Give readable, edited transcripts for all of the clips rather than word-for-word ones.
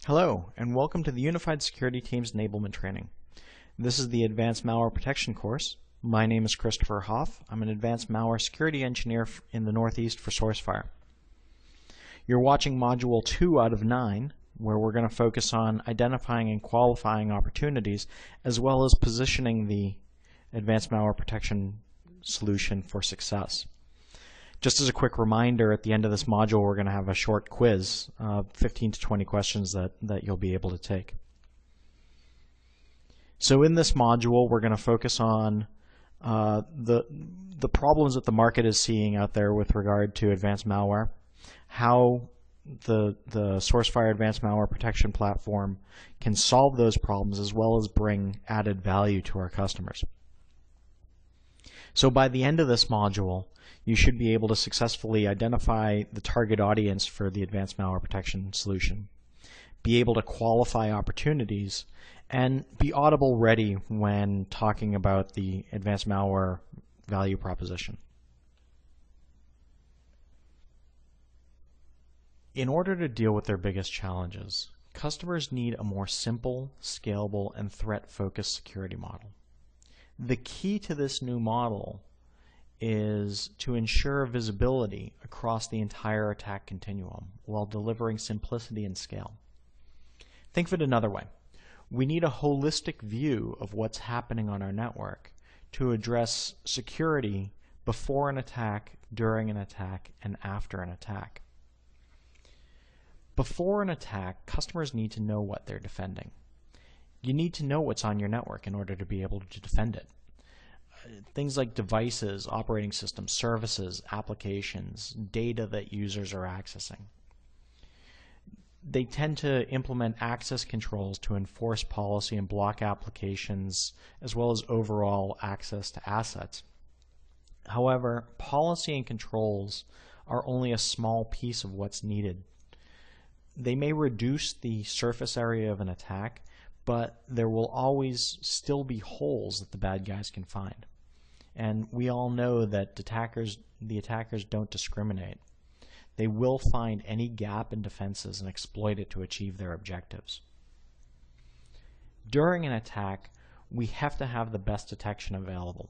Hello, and welcome to the Unified Security Teams Enablement Training. This is the Advanced Malware Protection course. My name is Christopher Hoff. I'm an Advanced Malware Security Engineer in the Northeast for SourceFire. You're watching Module 2 out of 9, where we're going to focus on identifying and qualifying opportunities, as well as positioning the Advanced Malware Protection solution for success. Just as a quick reminder, at the end of this module, we're going to have a short quiz, 15 to 20 questions that you'll be able to take. So in this module, we're going to focus on the problems that the market is seeing out there with regard to advanced malware, how the SourceFire Advanced Malware Protection platform can solve those problems as well as bring added value to our customers. So by the end of this module, you should be able to successfully identify the target audience for the Advanced Malware Protection solution, be able to qualify opportunities, and be audible ready when talking about the advanced malware value proposition. In order to deal with their biggest challenges, customers need a more simple, scalable, and threat-focused security model. The key to this new model is to ensure visibility across the entire attack continuum while delivering simplicity and scale. Think of it another way. We need a holistic view of what's happening on our network to address security before an attack, during an attack, and after an attack. Before an attack, customers need to know what they're defending. You need to know what's on your network in order to be able to defend it. Things like devices, operating systems, services, applications, data that users are accessing. They tend to implement access controls to enforce policy and block applications, as well as overall access to assets. However, policy and controls are only a small piece of what's needed. They may reduce the surface area of an attack, but there will always still be holes that the bad guys can find. And we all know that the attackers don't discriminate. They will find any gap in defenses and exploit it to achieve their objectives. During an attack, we have to have the best detection available.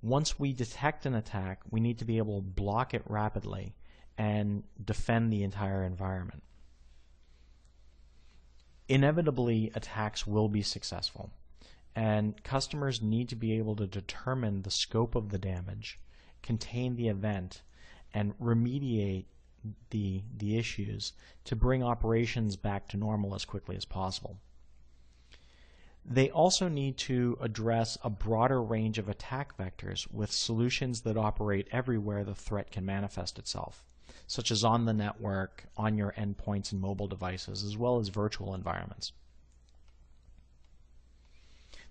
Once we detect an attack, we need to be able to block it rapidly and defend the entire environment. Inevitably, attacks will be successful, and customers need to be able to determine the scope of the damage, contain the event, and remediate the issues to bring operations back to normal as quickly as possible. They also need to address a broader range of attack vectors with solutions that operate everywhere the threat can manifest itself, such as on the network, on your endpoints and mobile devices, as well as virtual environments.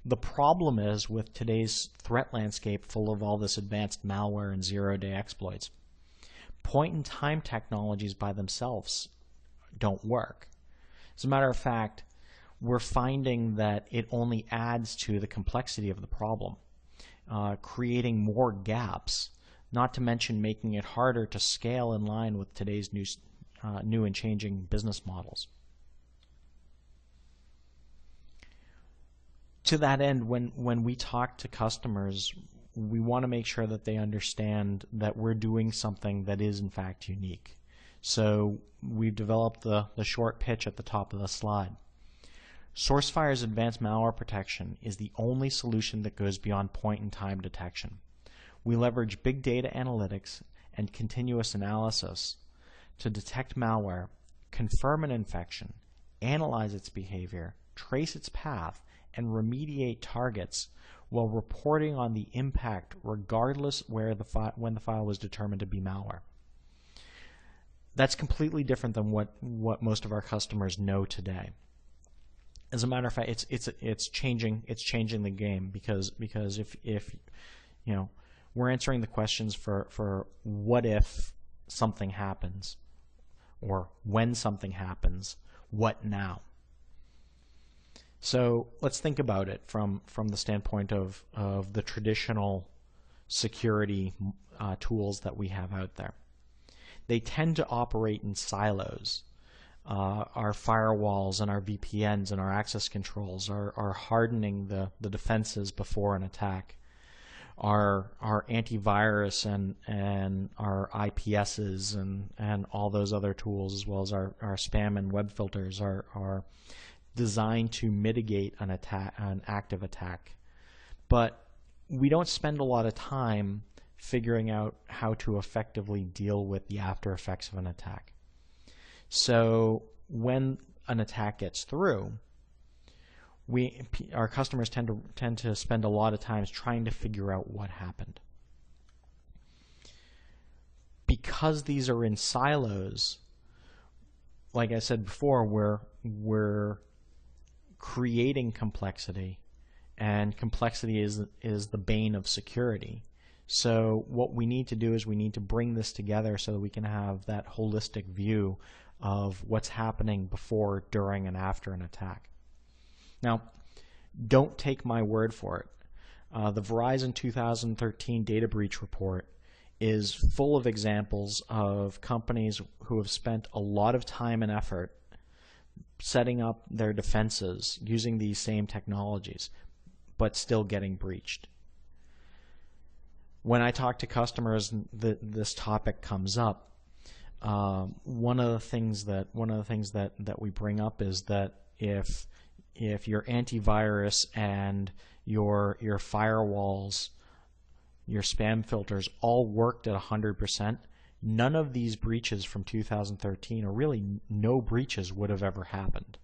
The problem is with today's threat landscape full of all this advanced malware and zero-day exploits, point-in-time technologies by themselves don't work. As a matter of fact, we're finding that it only adds to the complexity of the problem, creating more gaps, not to mention making it harder to scale in line with today's new and changing business models. To that end, when we talk to customers, we want to make sure that they understand that we're doing something that is in fact unique. So we've developed the short pitch at the top of the slide. SourceFire's Advanced Malware Protection is the only solution that goes beyond point-in-time detection. We leverage big data analytics and continuous analysis to detect malware, confirm an infection, analyze its behavior, trace its path, and remediate targets while reporting on the impact regardless when the file was determined to be malware. That's completely different than what most of our customers know today. As a matter of fact, it's changing the game because if you know, we're answering the questions for what if something happens, or when something happens, what now? So let's think about it from the standpoint of the traditional security tools that we have out there. They tend to operate in silos. our firewalls and our VPNs and our access controls are hardening the defenses before an attack. Our antivirus and our IPSs and all those other tools, as well as our spam and web filters, are designed to mitigate an active attack. But we don't spend a lot of time figuring out how to effectively deal with the after effects of an attack. So when an attack gets through, our customers tend to spend a lot of time trying to figure out what happened. Because these are in silos, like I said before, we're creating complexity, and complexity is the bane of security. So what we need to do is we need to bring this together so that we can have that holistic view of what's happening before, during, and after an attack. Now, don't take my word for it. The Verizon 2013 data breach report is full of examples of companies who have spent a lot of time and effort setting up their defenses using these same technologies, but still getting breached. When I talk to customers, this topic comes up. One of the things that we bring up is that if your antivirus and your firewalls, your spam filters all worked at 100%, none of these breaches from 2013, or really no breaches, would have ever happened.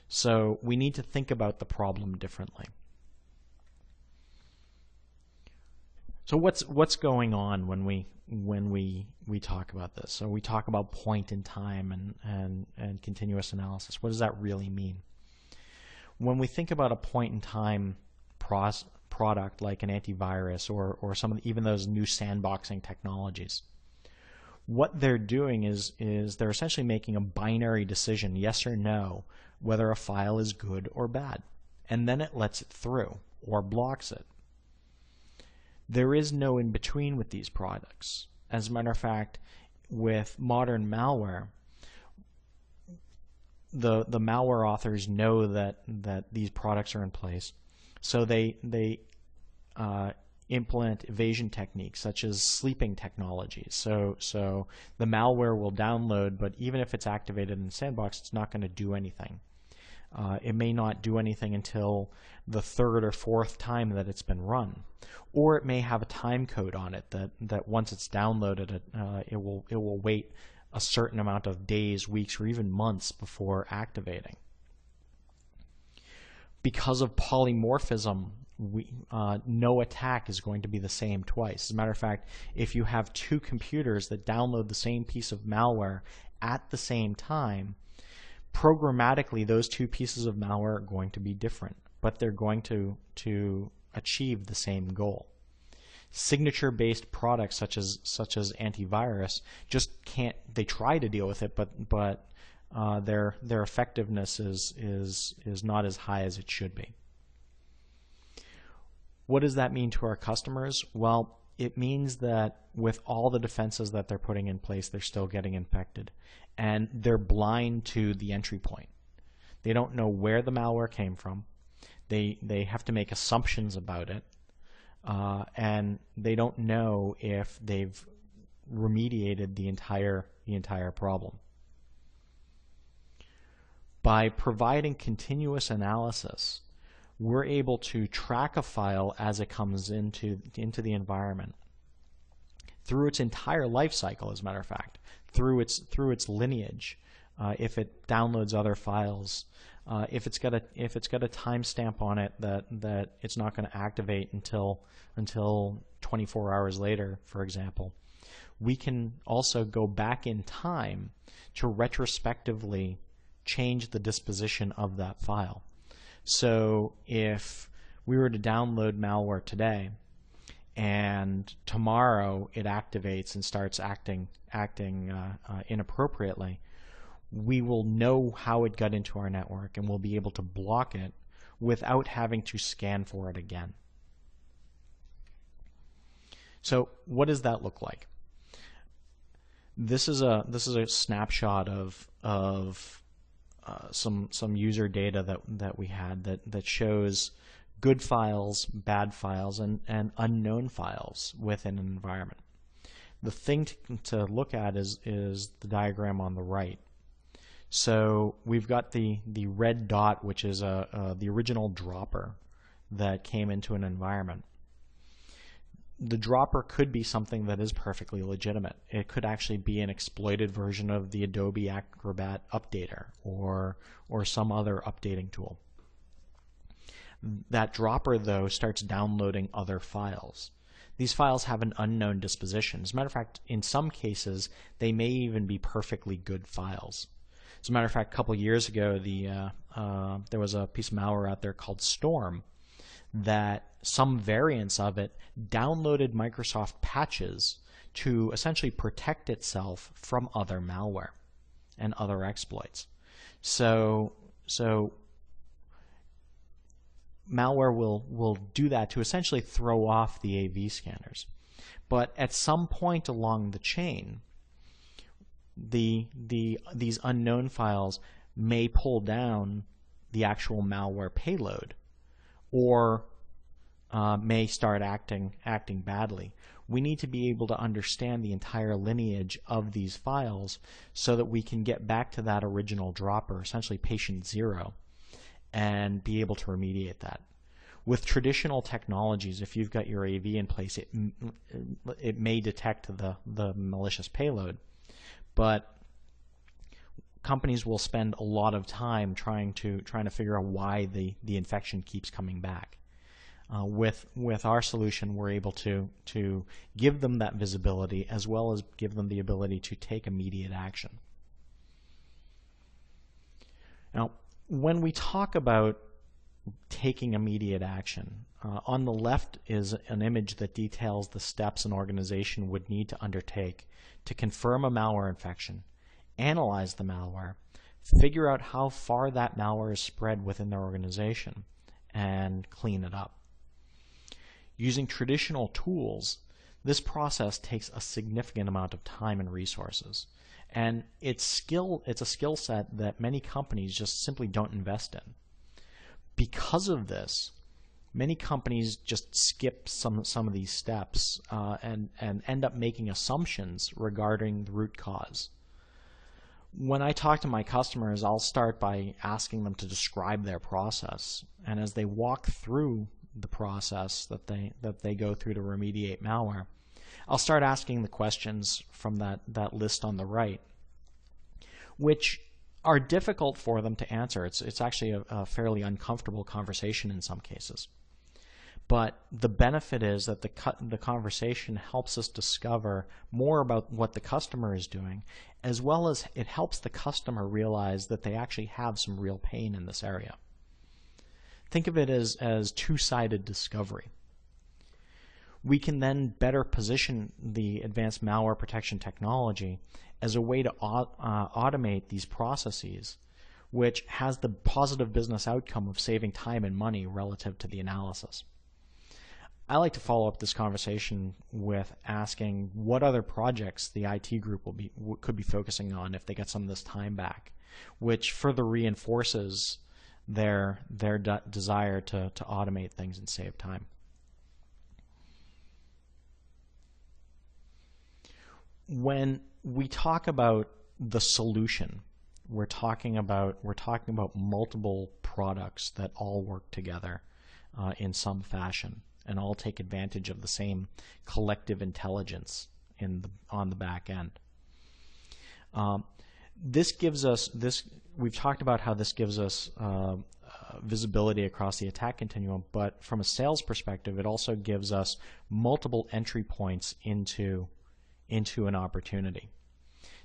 So we need to think about the problem differently. So what's going on when we talk about this? So we talk about point in time and continuous analysis. What does that really mean? When we think about a point in time product like an antivirus or even those new sandboxing technologies, what they're doing is they're essentially making a binary decision, yes or no, whether a file is good or bad, and then it lets it through or blocks it. There is no in between with these products. As a matter of fact, with modern malware, the malware authors know that these products are in place, so they implement evasion techniques such as sleeping technologies. So the malware will download, but even if it's activated in the sandbox, it's not going to do anything. It may not do anything until the third or fourth time that it's been run, or it may have a time code on it that once it's downloaded, it will wait a certain amount of days, weeks, or even months before activating. Because of polymorphism, no attack is going to be the same twice. As a matter of fact, if you have two computers that download the same piece of malware at the same time, programmatically those two pieces of malware are going to be different, but they're going to achieve the same goal. Signature-based products such as antivirus just can't. They try to deal with it, but their effectiveness is not as high as it should be. What does that mean to our customers? Well, it means that with all the defenses that they're putting in place, they're still getting infected, and they're blind to the entry point. They don't know where the malware came from. They have to make assumptions about it, and they don't know if they've remediated the entire problem. By providing continuous analysis, we're able to track a file as it comes into the environment through its entire life cycle, as a matter of fact, through its lineage. If it downloads other files, if it's got a timestamp on it that it's not going to activate until 24 hours later, for example, we can also go back in time to retrospectively change the disposition of that file. So if we were to download malware today and tomorrow it activates and starts acting inappropriately, we will know how it got into our network and we'll be able to block it without having to scan for it again. So what does that look like? This is a snapshot of some user data that we had that shows good files, bad files, and unknown files within an environment. The thing to look at is the diagram on the right. So we've got the red dot, which is the original dropper that came into an environment. The dropper could be something that is perfectly legitimate. It could actually be an exploited version of the Adobe Acrobat Updater or some other updating tool. That dropper, though, starts downloading other files. These files have an unknown disposition. As a matter of fact, in some cases, they may even be perfectly good files. As a matter of fact, a couple years ago, there was a piece of malware out there called Storm that some variants of it downloaded Microsoft patches to essentially protect itself from other malware and other exploits. So malware will do that to essentially throw off the AV scanners. But at some point along the chain, these unknown files may pull down the actual malware payload, or may start acting badly. We need to be able to understand the entire lineage of these files so that we can get back to that original dropper, essentially patient zero, and be able to remediate that. With traditional technologies, if you've got your AV in place, it may detect the malicious payload, but companies will spend a lot of time trying to figure out why the infection keeps coming back. With our solution, we're able to give them that visibility as well as give them the ability to take immediate action. Now, when we talk about taking immediate action, on the left is an image that details the steps an organization would need to undertake to confirm a malware infection, analyze the malware, figure out how far that malware is spread within their organization, and clean it up. Using traditional tools, this process takes a significant amount of time and resources, and it's a skill set that many companies just simply don't invest in. Because of this, many companies just skip some of these steps and end up making assumptions regarding the root cause. When I talk to my customers, I'll start by asking them to describe their process, and as they walk through the process that they go through to remediate malware, I'll start asking the questions from that list on the right, which are difficult for them to answer. It's actually a fairly uncomfortable conversation in some cases. But the benefit is that the conversation helps us discover more about what the customer is doing, as well as it helps the customer realize that they actually have some real pain in this area. Think of it as two-sided discovery. We can then better position the advanced malware protection technology as a way to automate these processes, which has the positive business outcome of saving time and money relative to the analysis. I like to follow up this conversation with asking what other projects the IT group could be focusing on if they get some of this time back, which further reinforces their desire to automate things and save time. When we talk about the solution, we're talking about multiple products that all work together in some fashion and all take advantage of the same collective intelligence on the back end. This gives us we've talked about how this gives us visibility across the attack continuum, but from a sales perspective, it also gives us multiple entry points into an opportunity.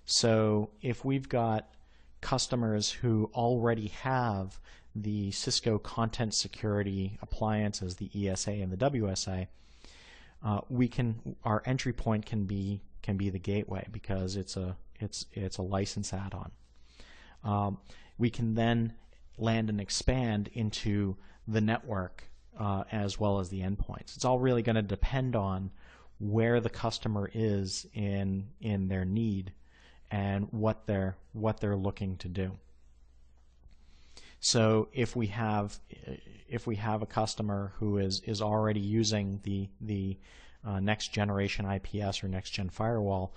So if we've got customers who already have the Cisco content security appliances, the ESA and the WSA, our entry point can be the gateway because it's a license add-on. We can then land and expand into the network as well as the endpoints. It's all really going to depend on where the customer is in their need and what they're looking to do. So if we have a customer who is already using the next generation IPS or next gen firewall,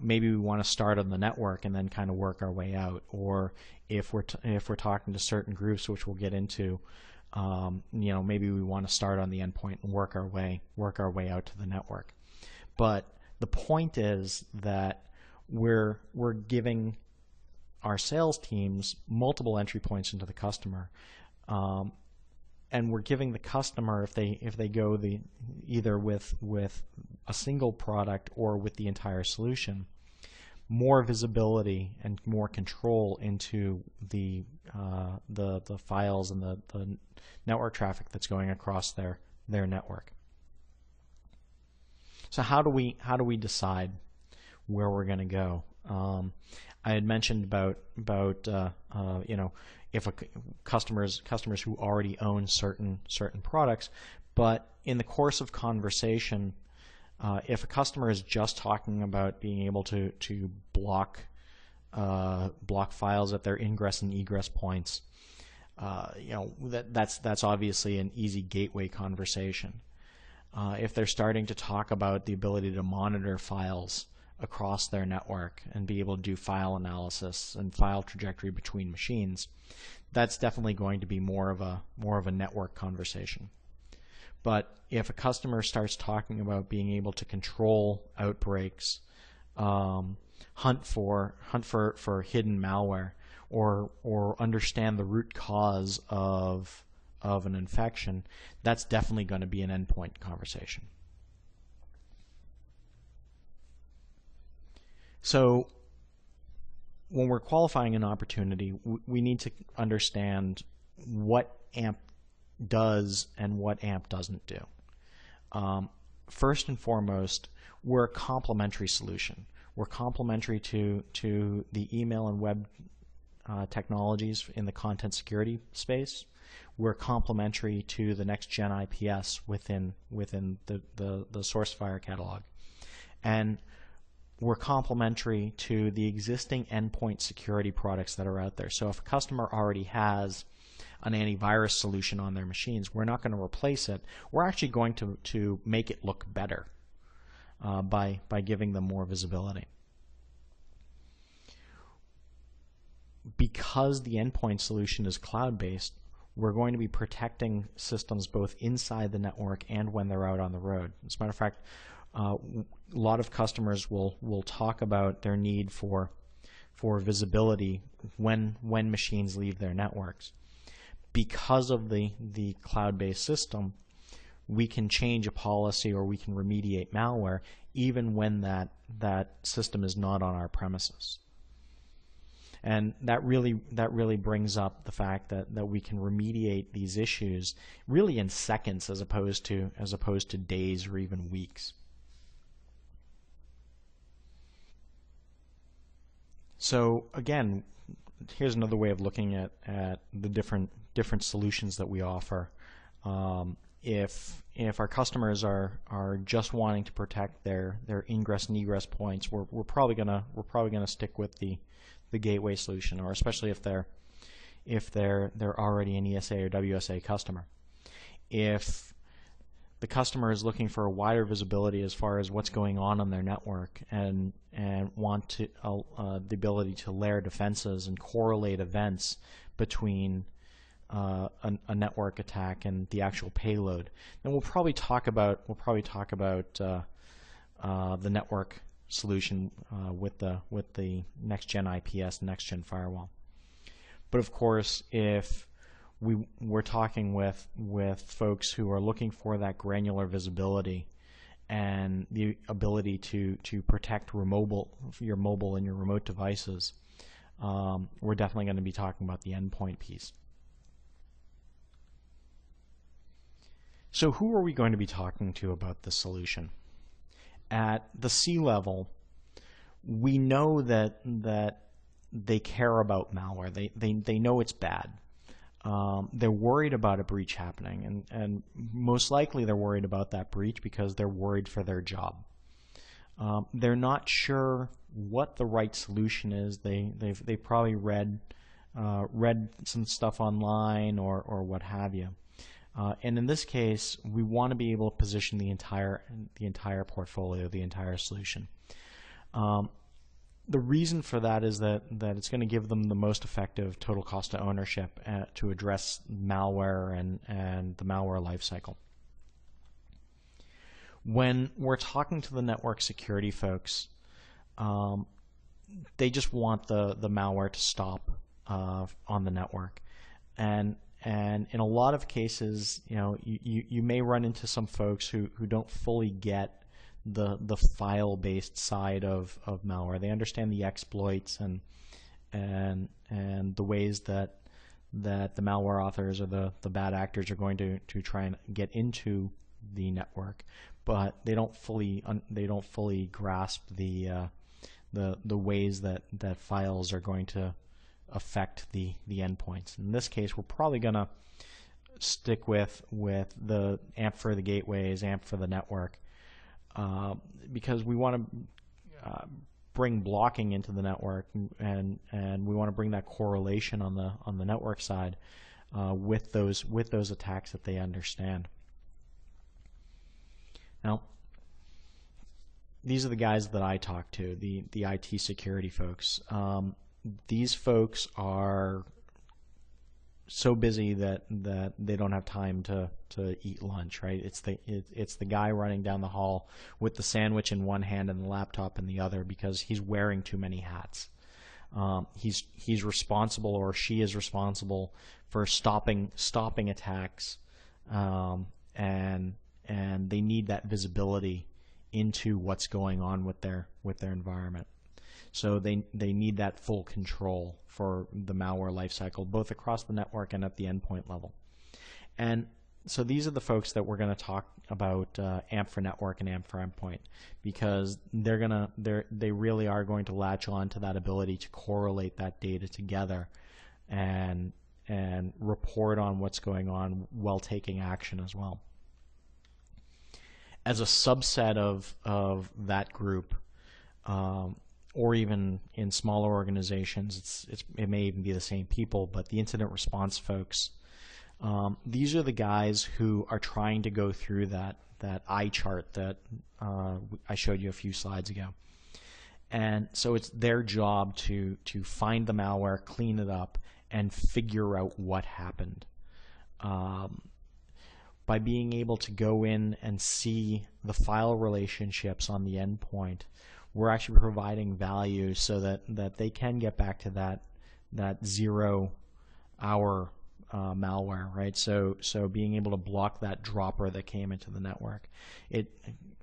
maybe we want to start on the network and then kind of work our way out. Or if we're talking to certain groups, which we'll get into, maybe we want to start on the endpoint and work our way out to the network. But the point is that we're giving our sales teams multiple entry points into the customer, and we're giving the customer, if they go either with a single product or with the entire solution, more visibility and more control into the files and the network traffic that's going across their network. So how do we decide where we're going to go? I had mentioned about if customers who already own certain products, but in the course of conversation, if a customer is just talking about being able to block files at their ingress and egress points, that's obviously an easy gateway conversation. If they're starting to talk about the ability to monitor files across their network and be able to do file analysis and file trajectory between machines, that's definitely going to be more of a network conversation. But if a customer starts talking about being able to control outbreaks, hunt for hidden malware, or understand the root cause of an infection, that's definitely going to be an endpoint conversation. So when we're qualifying an opportunity, we need to understand what AMP does and what AMP doesn't do. First and foremost, we're a complementary solution. We're complementary to the email and web technologies in the content security space. We're complementary to the next gen IPS within the SourceFire catalog. And we're complementary to the existing endpoint security products that are out there. So if a customer already has an antivirus solution on their machines, we're not going to replace it. We're actually going to make it look better by giving them more visibility. Because the endpoint solution is cloud-based, we're going to be protecting systems both inside the network and when they're out on the road. As a matter of fact, a lot of customers will talk about their need for visibility when machines leave their networks. Because of the cloud-based system, we can change a policy or we can remediate malware even when that system is not on our premises. And that really brings up the fact that we can remediate these issues really in seconds as opposed to days or even weeks. So again, here's another way of looking at the different solutions that we offer. If our customers are just wanting to protect their ingress and egress points, we're probably gonna stick with the gateway solution, or especially if they're already an ESA or WSA customer. If the customer is looking for a wider visibility as far as what's going on their network and want to the ability to layer defenses and correlate events between a network attack and the actual payload, then we'll probably talk about the network solution with the next gen IPS, next gen firewall. But of course, if we're talking with folks who are looking for that granular visibility and the ability to protect your mobile and your remote devices, we're definitely going to be talking about the endpoint piece. So who are we going to be talking to about this solution? At the C-level, we know that they care about malware. They know it's bad. They're worried about a breach happening, and most likely they're worried about that breach because they're worried for their job. They're not sure what the right solution is. They've probably read some stuff online or what have you. And in this case, we want to be able to position the entire portfolio, the entire solution. The reason for that is that it's going to give them the most effective total cost of ownership to address malware and the malware lifecycle. When we're talking to the network security folks, they just want the malware to stop on the network, and in a lot of cases, you may run into some folks who don't fully get the file-based side of malware. They understand the exploits and the ways that the malware authors or the bad actors are going to try and get into the network, but they don't fully grasp the ways that files are going to affect the endpoints. In this case, we're probably going to stick with the AMP for the gateways, AMP for the network, because we want to bring blocking into the network, and we want to bring that correlation on the network side with those attacks that they understand. Now, these are the guys that I talk to, the IT security folks. These folks are so busy that they don't have time to eat lunch, right? It's the guy running down the hall with the sandwich in one hand and the laptop in the other because he's wearing too many hats. He's responsible, or she is responsible, for stopping attacks, and they need that visibility into what's going on with their environment. So they need that full control for the malware lifecycle, both across the network and at the endpoint level. And so these are the folks that we're going to talk about AMP for network and AMP for endpoint, because they really are going to latch on to that ability to correlate that data together and report on what's going on while taking action as well. As a subset of that group, or even in smaller organizations, it may even be the same people, but the incident response folks, these are the guys who are trying to go through that eye chart that I showed you a few slides ago. And so it's their job to find the malware, clean it up, and figure out what happened. By being able to go in and see the file relationships on the endpoint, we're actually providing value so that they can get back to that 0 hour malware, right? So being able to block that dropper that came into the network, it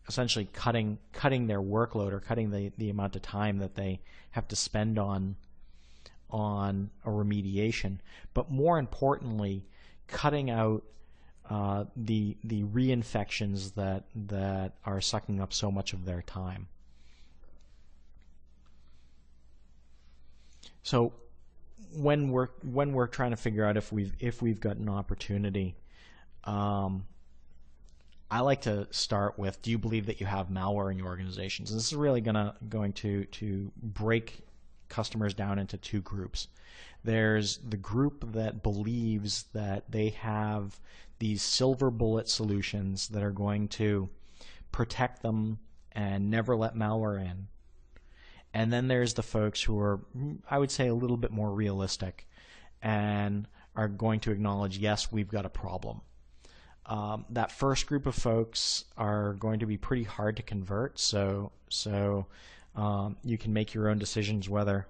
essentially cutting their workload, or cutting the amount of time that they have to spend on a remediation, but more importantly, cutting out the reinfections that are sucking up so much of their time. So when we're trying to figure out if we've got an opportunity, I like to start with, do you believe that you have malware in your organizations? And this is really going to break customers down into two groups. There's the group that believes that they have these silver bullet solutions that are going to protect them and never let malware in. And then there's the folks who are, I would say, a little bit more realistic and are going to acknowledge, yes, we've got a problem. That first group of folks are going to be pretty hard to convert, so you can make your own decisions whether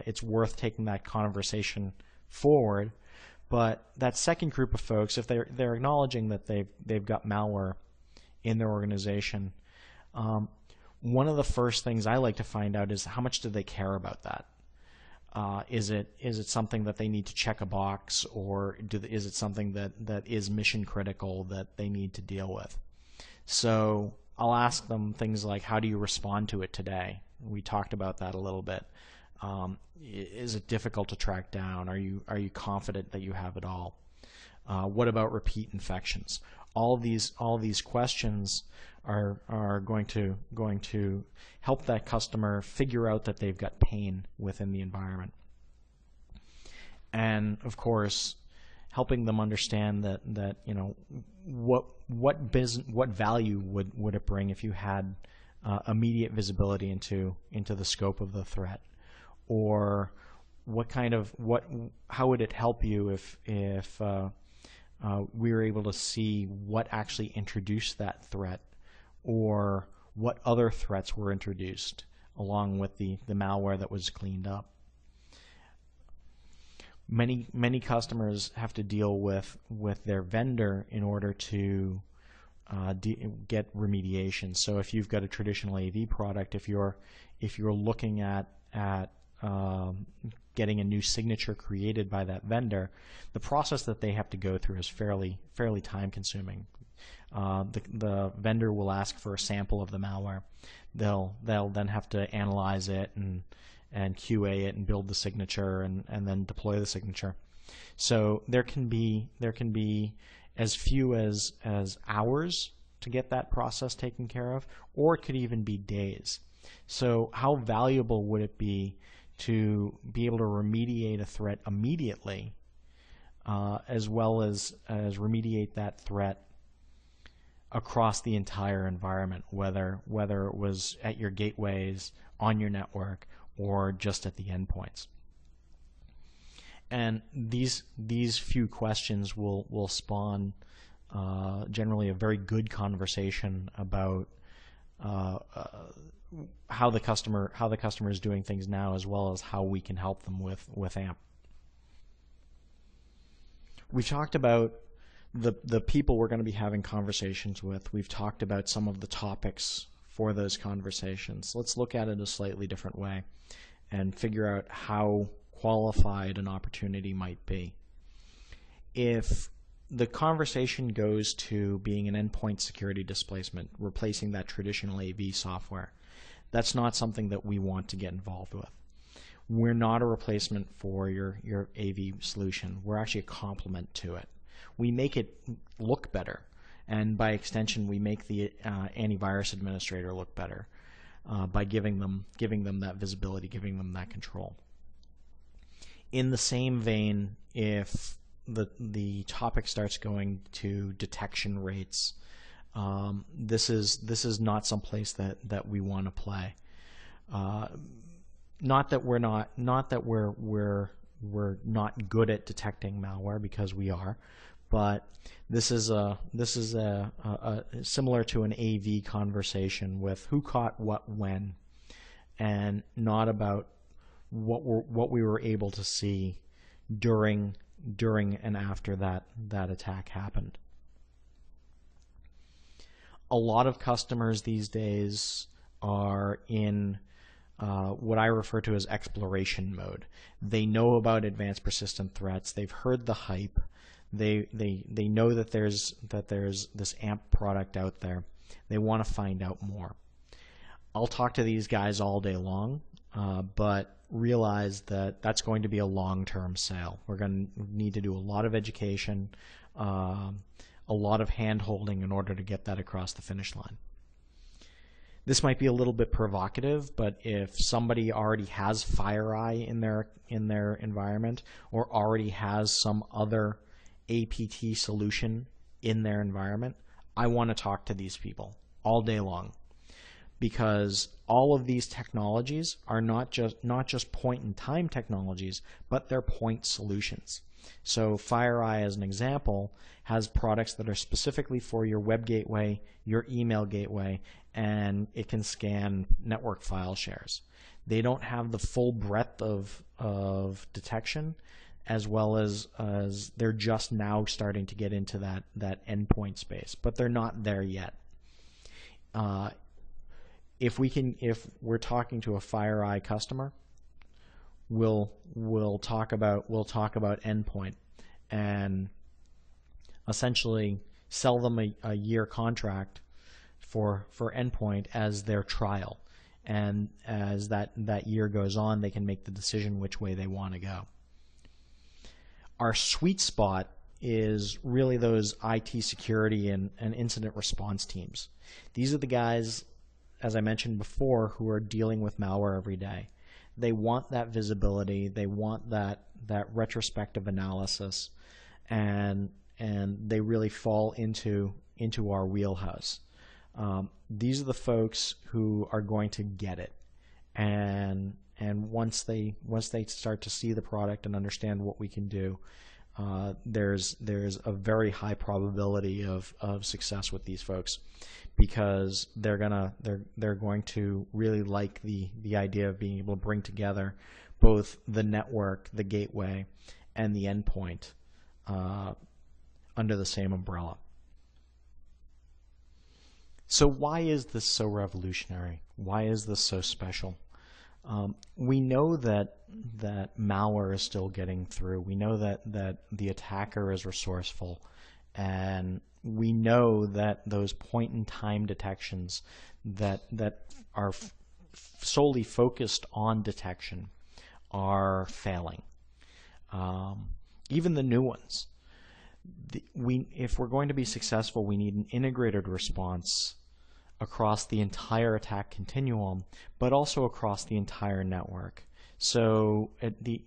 it's worth taking that conversation forward. But that second group of folks, if they're acknowledging that they've got malware in their organization, one of the first things I like to find out is how much do they care about that. Is it something that they need to check a box, or is it something that is mission critical that they need to deal with? So I'll ask them things like, how do you respond to it today? We talked about that a little bit. Is it difficult to track down? Are you confident that you have it all? What about repeat infections? All these questions are going to help that customer figure out that they've got pain within the environment. And of course, helping them understand that what value would it bring if you had immediate visibility into the scope of the threat, or how would it help you if we were able to see what actually introduced that threat, or what other threats were introduced along with the malware that was cleaned up. Many customers have to deal with their vendor in order to get remediation. So if you've got a traditional AV product, if you're looking at getting a new signature created by that vendor, the process that they have to go through is fairly time consuming. The vendor will ask for a sample of the malware. They'll then have to analyze it and QA it and build the signature and then deploy the signature. So there can be as few as hours to get that process taken care of, or it could even be days. So how valuable would it be to be able to remediate a threat immediately, as well as remediate that threat across the entire environment, whether it was at your gateways, on your network, or just at the endpoints. And these few questions will spawn generally a very good conversation about how the customer is doing things now, as well as how we can help them with AMP. We've talked about the people we're going to be having conversations with. We've talked about some of the topics for those conversations. Let's look at it a slightly different way and figure out how qualified an opportunity might be. If the conversation goes to being an endpoint security displacement, replacing that traditional AV software, that's not something that we want to get involved with. We're not a replacement for your AV solution. We're actually a complement to it. We make it look better, and by extension, we make the antivirus administrator look better by giving them that visibility, giving them that control. In the same vein, if the topic starts going to detection rates, this is not someplace that we want to play. Not that we're not good at detecting malware, because we are, but this is similar to an AV conversation with who caught what when, and not about what we were able to see during and after that attack happened. A lot of customers these days are in what I refer to as exploration mode. They know about advanced persistent threats. They've heard the hype. They know that there's this AMP product out there. They want to find out more. I'll talk to these guys all day long, but realize that that's going to be a long-term sale. We're going to need to do a lot of education, a lot of hand-holding in order to get that across the finish line. This might be a little bit provocative, but if somebody already has FireEye in their environment, or already has some other APT solution in their environment, I want to talk to these people all day long, because all of these technologies are not just point-in-time technologies, but they're point solutions. So FireEye, as an example, has products that are specifically for your web gateway, your email gateway, and it can scan network file shares. They don't have the full breadth of detection, as well as they're just now starting to get into that endpoint space, but they're not there yet. If we're talking to a FireEye customer, we'll talk about endpoint and essentially sell them a year contract for endpoint as their trial, and as that year goes on, they can make the decision which way they want to go. Our sweet spot is really those IT security and incident response teams. These are the guys, as I mentioned before, who are dealing with malware every day. They want that visibility. They want that retrospective analysis, and they really fall into our wheelhouse. These are the folks who are going to get it, and once they start to see the product and understand what we can do, there's a very high probability of success with these folks, because they're going to really like the idea of being able to bring together both the network, the gateway, and the endpoint under the same umbrella. So why is this so revolutionary? Why is this so special? We know that malware is still getting through. We know that the attacker is resourceful, and we know that those point-in-time detections that are solely focused on detection are failing. Even the new ones. If we're going to be successful, we need an integrated response across the entire attack continuum, but also across the entire network. So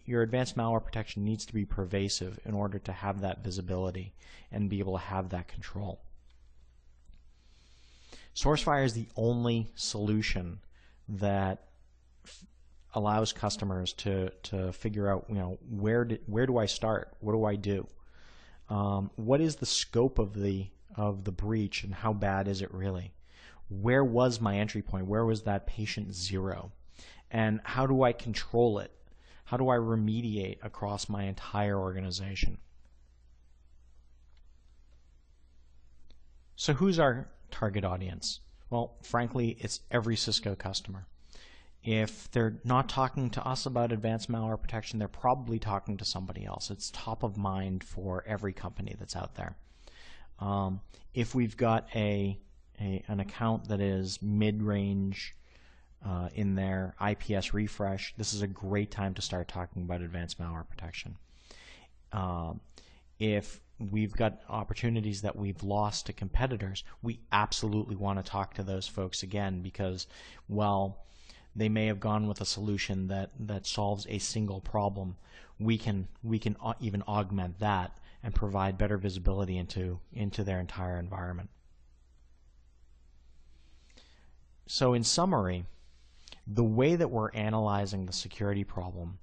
your advanced malware protection needs to be pervasive in order to have that visibility and be able to have that control. SourceFire is the only solution that allows customers to figure out, where do I start? What do I do? What is the scope of the breach, and how bad is it really? Where was my entry point? Where was that patient zero? And how do I control it? How do I remediate across my entire organization? So who's our target audience? Well, frankly, it's every Cisco customer. If they're not talking to us about advanced malware protection, they're probably talking to somebody else. It's top of mind for every company that's out there. If we've got an account that is mid-range in their IPS refresh, this is a great time to start talking about advanced malware protection. If we've got opportunities that we've lost to competitors, we absolutely want to talk to those folks again, because, well, they may have gone with a solution that solves a single problem. We can even augment that and provide better visibility into their entire environment. So in summary, the way that we're analyzing the security problem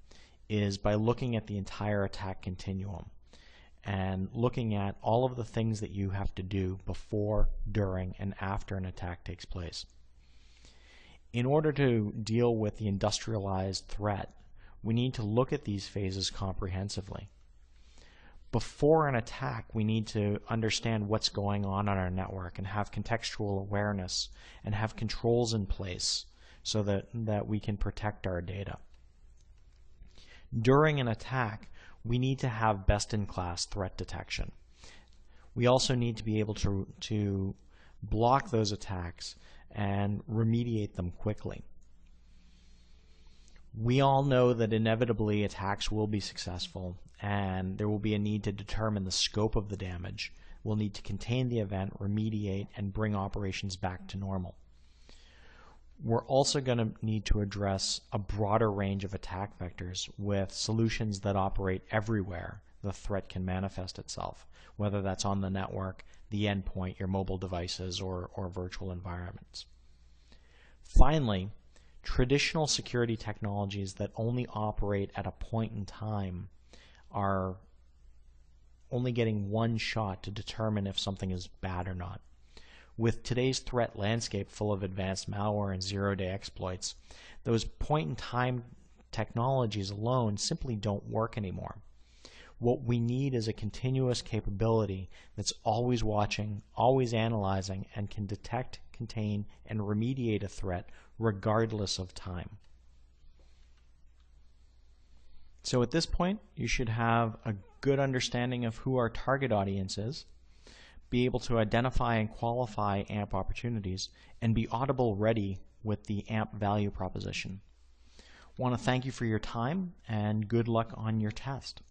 is by looking at the entire attack continuum and looking at all of the things that you have to do before, during, and after an attack takes place. In order to deal with the industrialized threat, we need to look at these phases comprehensively. Before an attack, we need to understand what's going on our network and have contextual awareness and have controls in place so that we can protect our data. During an attack, we need to have best-in-class threat detection. We also need to be able to block those attacks and remediate them quickly. We all know that inevitably attacks will be successful, and there will be a need to determine the scope of the damage. We'll need to contain the event, remediate, and bring operations back to normal. We're also going to need to address a broader range of attack vectors with solutions that operate everywhere the threat can manifest itself, whether that's on the network, the endpoint, your mobile devices, or virtual environments. Finally, traditional security technologies that only operate at a point in time are only getting one shot to determine if something is bad or not. With today's threat landscape full of advanced malware and zero-day exploits, those point-in-time technologies alone simply don't work anymore. What we need is a continuous capability that's always watching, always analyzing, and can detect, contain, and remediate a threat regardless of time. So at this point, you should have a good understanding of who our target audience is, be able to identify and qualify AMP opportunities, and be audible ready with the AMP value proposition. I want to thank you for your time, and good luck on your test.